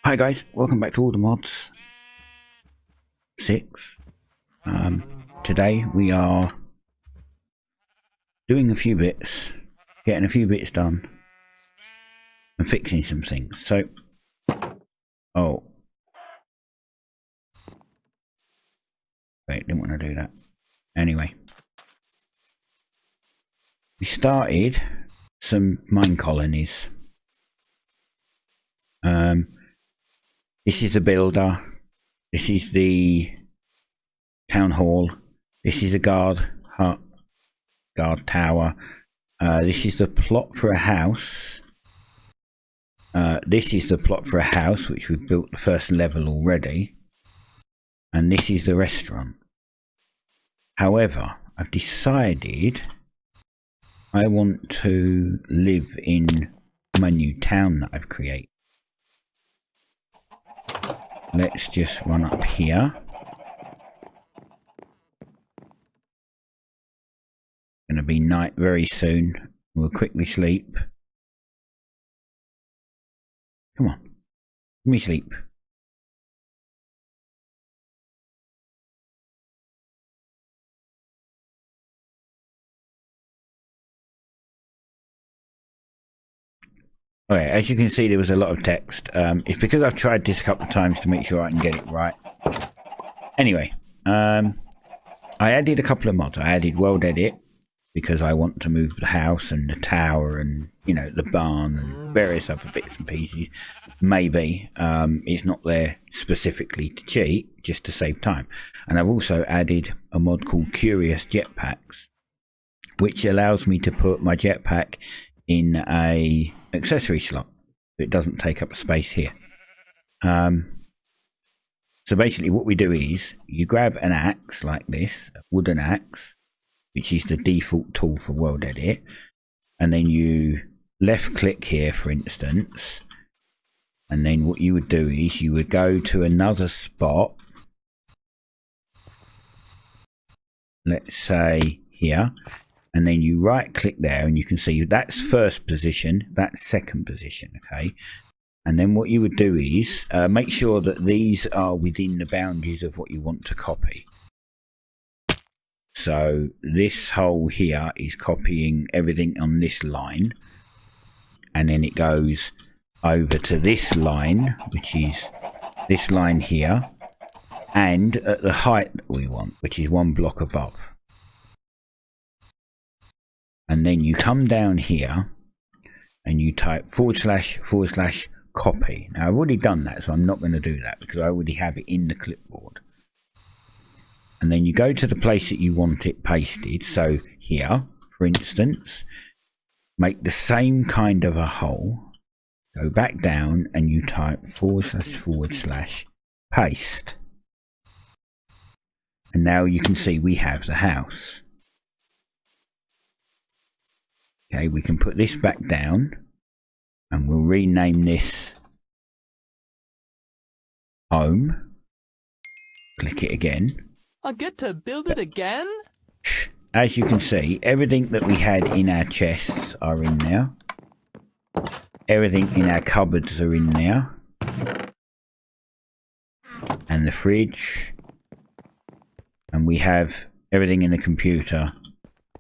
Hi guys, welcome back to All the Mods 6. Today we are doing a few bits, getting a few bits done and fixing some things. So, wait, didn't want to do that. Anyway, we started some mine colonies. This is the builder, this is the town hall, this is a guard hut, guard tower, this is the plot for a house, this is the plot for a house which we've built the first level already, and this is the restaurant. However, I've decided I want to live in my new town that I've created. Let's just run up here. Gonna be night very soon. We'll quickly sleep. Come on. Let me sleep. Okay, as you can see, there was a lot of text. It's because I've tried this a couple of times to make sure I can get it right. Anyway, I added a couple of mods. I added world edit because I want to move the house and the tower and, you know, the barn and various other bits and pieces. Maybe it's not there specifically to cheat, just to save time. And I've also added a mod called Curious Jetpacks, which allows me to put my jetpack in a accessory slot. It doesn't take up space here. So basically what we do is you grab an axe like this, a wooden axe, which is the default tool for world edit, and then you left click here, for instance, and then what you would do is you would go to another spot, let's say here, and then you right click there and you can see that's first position, that's second position, okay? And then what you would do is make sure that these are within the boundaries of what you want to copy. So this hole here is copying everything on this line, and then it goes over to this line, which is this line here, and at the height that we want, which is one block above. And then you come down here and you type / copy. Now I've already done that, so I'm not going to do that because I already have it in the clipboard. And then you go to the place that you want it pasted. So here, for instance, make the same kind of a hole, go back down and you type / paste. And now you can see we have the house. Okay, we can put this back down and we'll rename this home. Click it again. I get to build it again? As you can see, everything that we had in our chests are in there. Everything in our cupboards are in there. And the fridge. And we have everything in the computer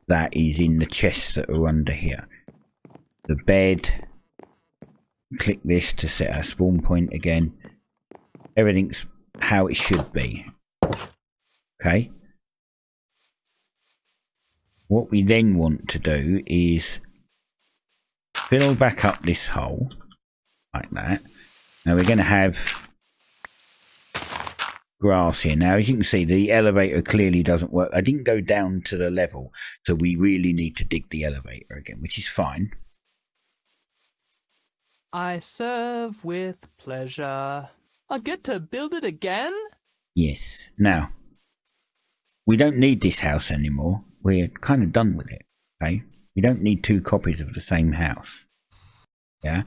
that is in the chests that are under here. The bed. Click this to set our spawn point again. Everything's how it should be. Okay. What we then want to do is fill back up this hole like that. Now we're going to have grass here. Now as you can see, the elevator clearly doesn't work. I didn't go down to the level, so we really need to dig the elevator again, which is fine. I serve with pleasure. I get to build it again? Yes. Now we don't need this house anymore. We're kind of done with it. Okay, we don't need two copies of the same house. Yeah.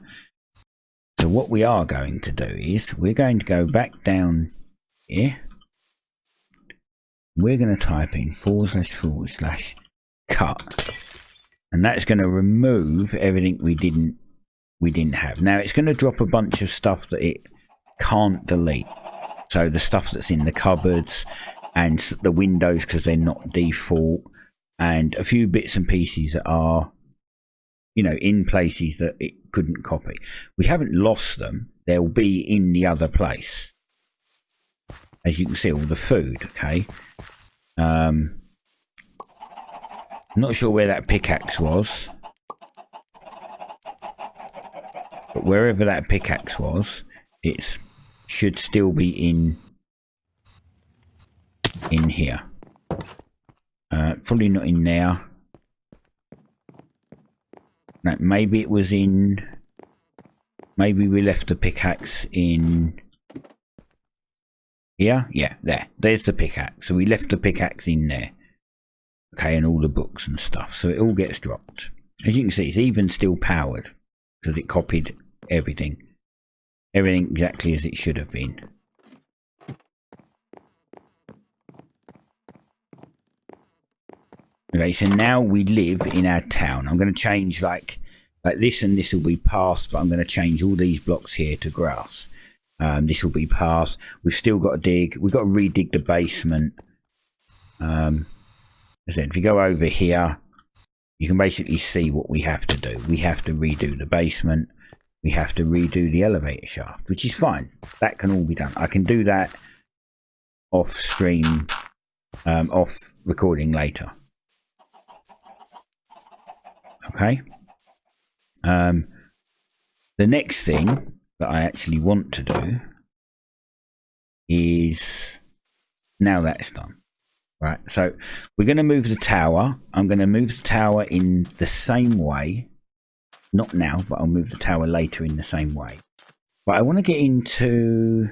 So what we are going to do is we're going to go back down here. We're going to type in / cut, and that's going to remove everything we didn't have. Now it's going to drop a bunch of stuff that it can't delete. So the stuff that's in the cupboards and the windows, because they're not default, and a few bits and pieces that are, you know, in places that it couldn't copy. We haven't lost them. They'll be in the other place. As you can see, all the food, okay? I'm not sure where that pickaxe was. But wherever that pickaxe was, it should still be in here. Probably not in there. No, maybe it was in... Maybe we left the pickaxe in... Here? Yeah, there. There's the pickaxe. So we left the pickaxe in there. Okay, and all the books and stuff. So it all gets dropped. As you can see, it's even still powered. Because it copied everything. Everything exactly as it should have been. Okay, so now we live in our town. I'm going to change like this, and this will be paths, but I'm going to change all these blocks here to grass. This will be paths. We've still got to dig. We've got to redig the basement. As I said, if you go over here, you can basically see what we have to do. We have to redo the basement. We have to redo the elevator shaft, which is fine. That can all be done. I can do that off stream, off recording later. Okay. The next thing that I actually want to do is, now that's done. Right, so we're going to move the tower. I'm going to move the tower in the same way. Not now, but I'll move the tower later in the same way. But I want to get into...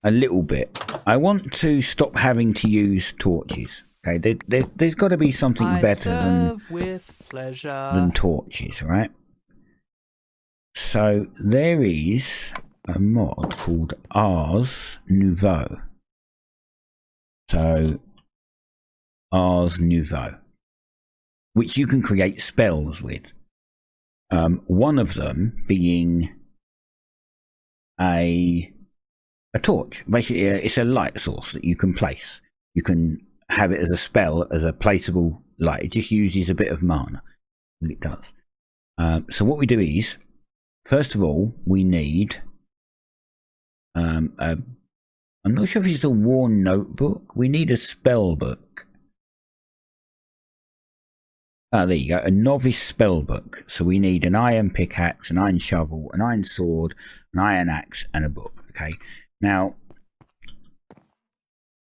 a little bit. I want to stop having to use torches. Okay, there's got to be something better than torches, right? So there is a mod called Ars Nouveau. So Ars Nouveau, which you can create spells with. One of them being a torch. Basically, it's a light source that you can place. You can have it as a spell, as a placeable light. It just uses a bit of mana. It does. So what we do is, first of all, we need I'm not sure if it's a worn notebook. We need a spell book. Ah, there you go. A novice spell book. So we need an iron pickaxe, an iron shovel, an iron sword, an iron axe, and a book. Okay. Now,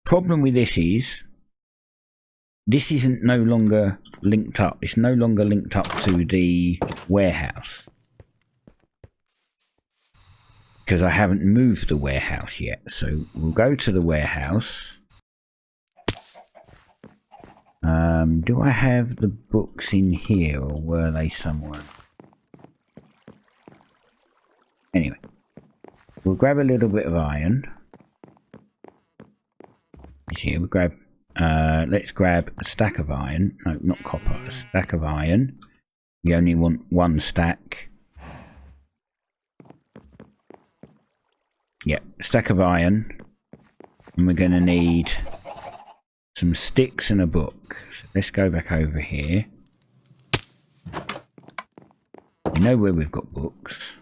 problem with this is, this isn't no longer linked up. It's no longer linked up to the warehouse. Because I haven't moved the warehouse yet. So we'll go to the warehouse. Do I have the books in here, or were they somewhere? Anyway, we'll grab a little bit of iron. Here, we'll grab, let's grab a stack of iron. No, not copper, a stack of iron. We only want one stack. Yeah, stack of iron. And we're going to need some sticks and a book. So let's go back over here. You know where we've got books.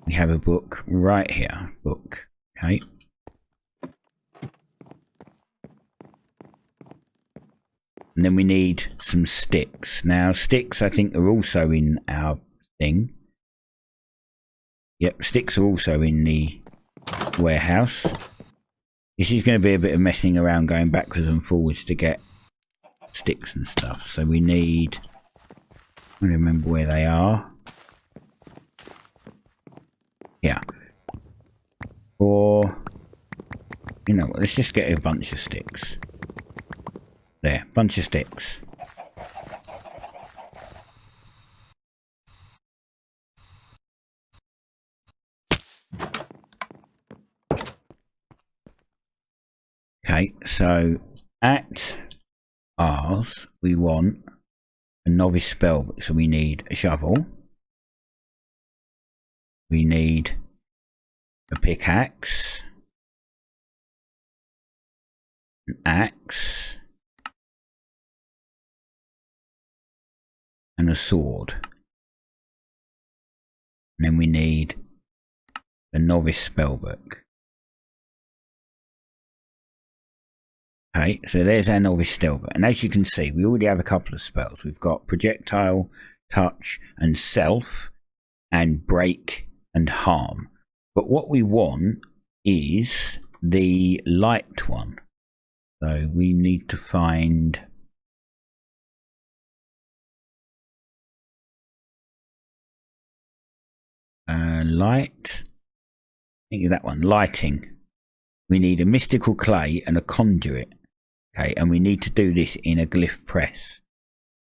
We have a book right here. Book. Okay. And then we need some sticks. Now, sticks I think are also in our thing. Yep, sticks are also in the warehouse. This is going to be a bit of messing around, going backwards and forwards to get sticks and stuff. So we need, I don't remember where they are. Yeah. Or, you know what, let's just get a bunch of sticks. There, bunch of sticks. Okay, so at ours, we want a novice spellbook. So we need a shovel. We need a pickaxe, an axe, and a sword. And then we need the novice spellbook. Okay, so there's our novice spellbook. And as you can see, we already have a couple of spells. We've got projectile, touch, and self, and break and harm. But what we want is the light one. So we need to find light. I think that one, lighting. We need a mystical clay and a conduit. Okay, and we need to do this in a glyph press.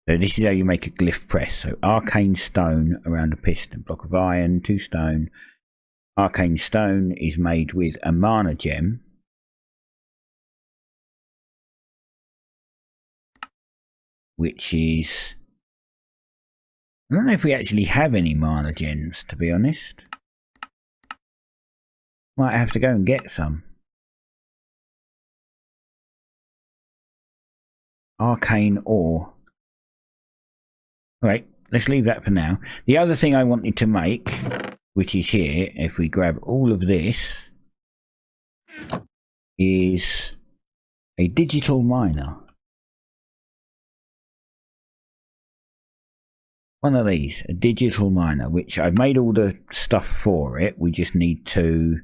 So this is how you make a glyph press. So arcane stone around a piston, block of iron, 2 stone. Arcane stone is made with a mana gem. Which is... I don't know if we actually have any mana gems, to be honest. Might have to go and get some. Arcane ore. Alright, let's leave that for now. The other thing I wanted to make, which is here, if we grab all of this, is a digital miner. One of these, a digital miner, which I've made all the stuff for it. We just need to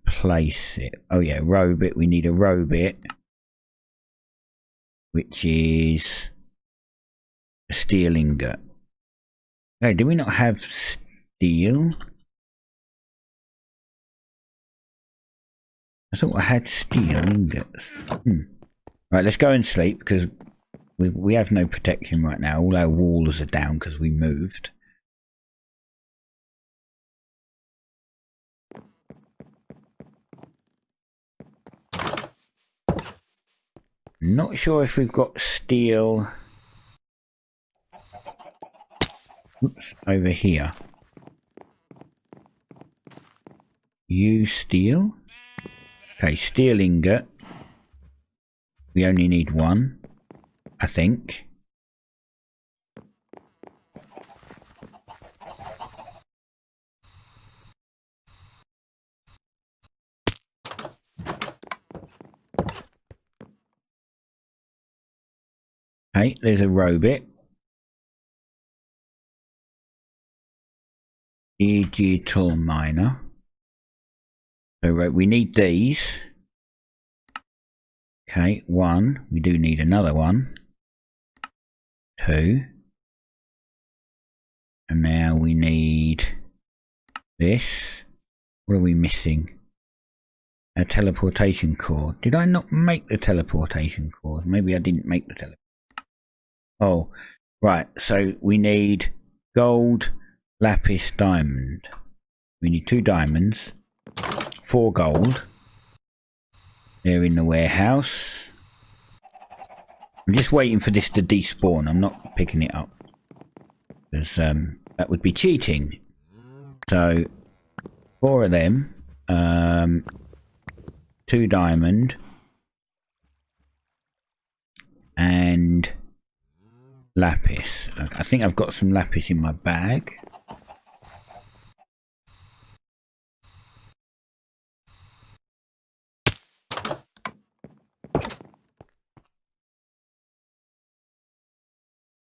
place it. Oh yeah, row bit. We need a row bit, which is a steel ingot. Hey, do we not have steel? I thought I had steel ingots. Right, let's go and sleep because we have no protection right now. All our walls are down because we moved. Not sure if we've got steel. Oops, over here. Use steel. Okay, steel ingot. We only need 1, I think. Okay, there's a row bit. Digital miner. So right, we need these. Okay, 1. We do need another one. 2. And now we need this. What are we missing? A teleportation core. Did I not make the teleportation core? Maybe I didn't make the teleportation. Oh, right. So we need gold, lapis, diamond. We need 2 diamonds, 4 gold. They're in the warehouse. I'm just waiting for this to despawn. I'm not picking it up because that would be cheating. So 4 of them, 2 diamond, and lapis. I think I've got some lapis in my bag.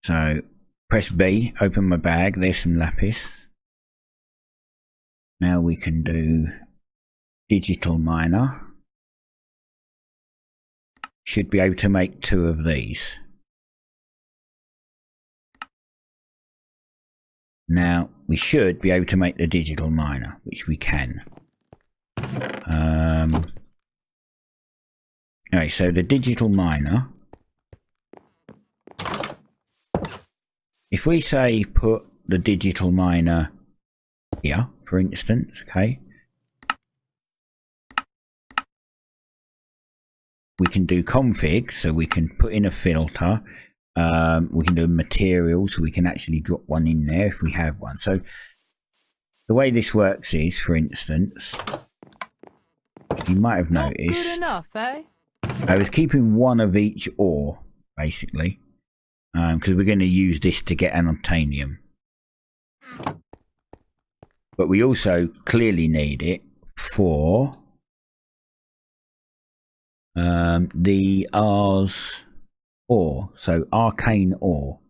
So press B, open my bag, there's some lapis. Now we can do digital miner. Should be able to make 2 of these. Now we should be able to make the digital miner, which we can. Alright, so the digital miner, if we say put the digital miner here, for instance, okay, we can do config, so we can put in a filter. We can do material, so we can actually drop one in there if we have one. So the way this works is, for instance, you might have Not noticed good enough, eh? I was keeping one of each ore, basically, because we're going to use this to get an obtainium. But we also clearly need it for the R's ore, so arcane ore.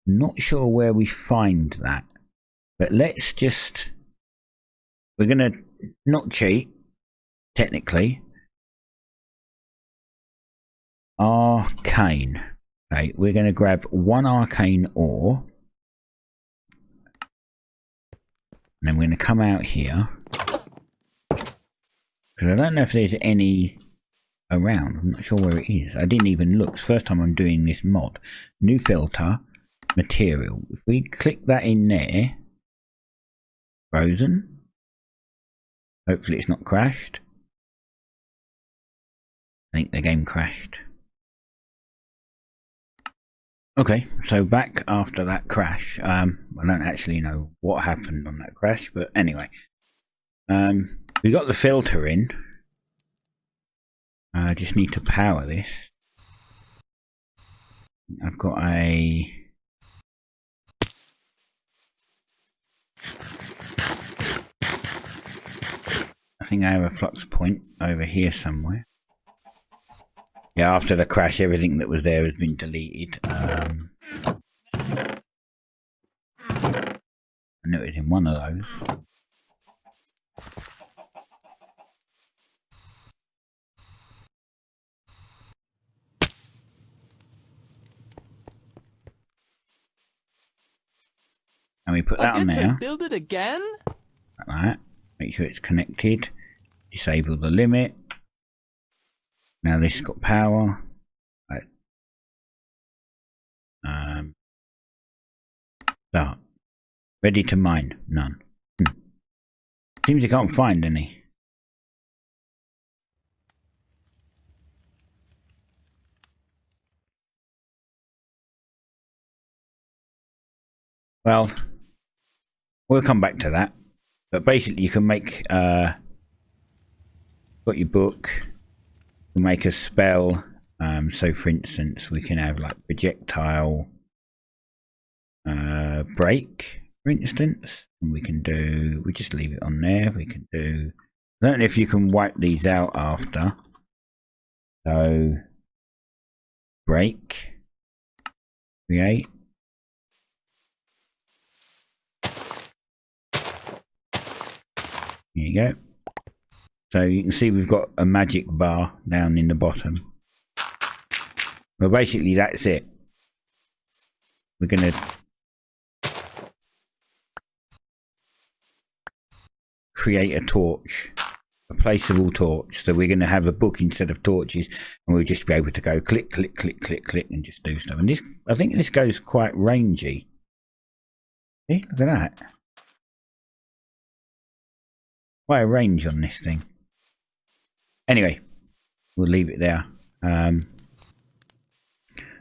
Not sure where we find that, but let's just, we're going to not cheat, technically. Arcane. Okay, we're going to grab one arcane ore. And then we're going to come out here. Because I don't know if there's any around. I'm not sure where it is. I didn't even look. It's the first time I'm doing this mod. New filter. Material. If we click that in there. Frozen. Hopefully it's not crashed. I think the game crashed. Okay, so back after that crash. I don't actually know what happened on that crash, but anyway. We got the filter in. I just need to power this. I've got a... I think I have a flux point over here somewhere. Yeah, after the crash, everything that was there has been deleted. I knew it was in one of those. And we put that on there. To build it again? Like that. Make sure it's connected. Disable the limit. Now this has got power. Right. Start. Ready to mine. None. Seems you can't find any. Well, we'll come back to that. But basically you can make got your book, you can make a spell. So for instance we can have like projectile break, for instance, and we can do, we just leave it on there. We can do, I don't know if you can wipe these out after. So break, create. There you go. So you can see we've got a magic bar down in the bottom. Well, basically that's it. We're going to create a torch, a placeable torch. So we're going to have a book instead of torches, and we'll just be able to go click, click, click, click, click, and just do stuff. And this, I think this goes quite rangy. See, look at that. Quite a range on this thing. Anyway, we'll leave it there. And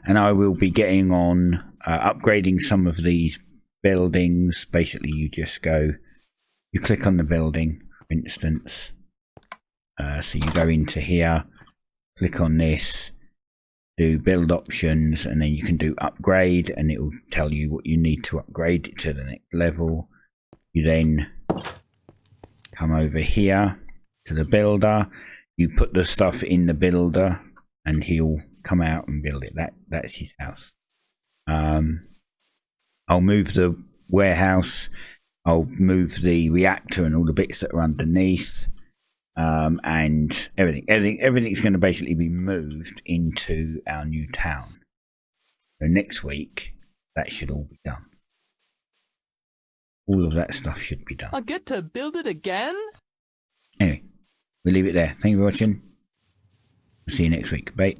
I will be getting on upgrading some of these buildings. Basically, you just go, you click on the building, for instance. So you go into here, click on this, do build options, and then you can do upgrade, and it will tell you what you need to upgrade it to the next level. You then come over here to the builder, you put the stuff in the builder and he'll come out and build it. That's his house. I'll move the warehouse, I'll move the reactor and all the bits that are underneath, and everything's going to basically be moved into our new town. So next week that should all be done. All of that stuff should be done. I get to build it again? Anyway, we'll leave it there. Thank you for watching. See you next week. Bye.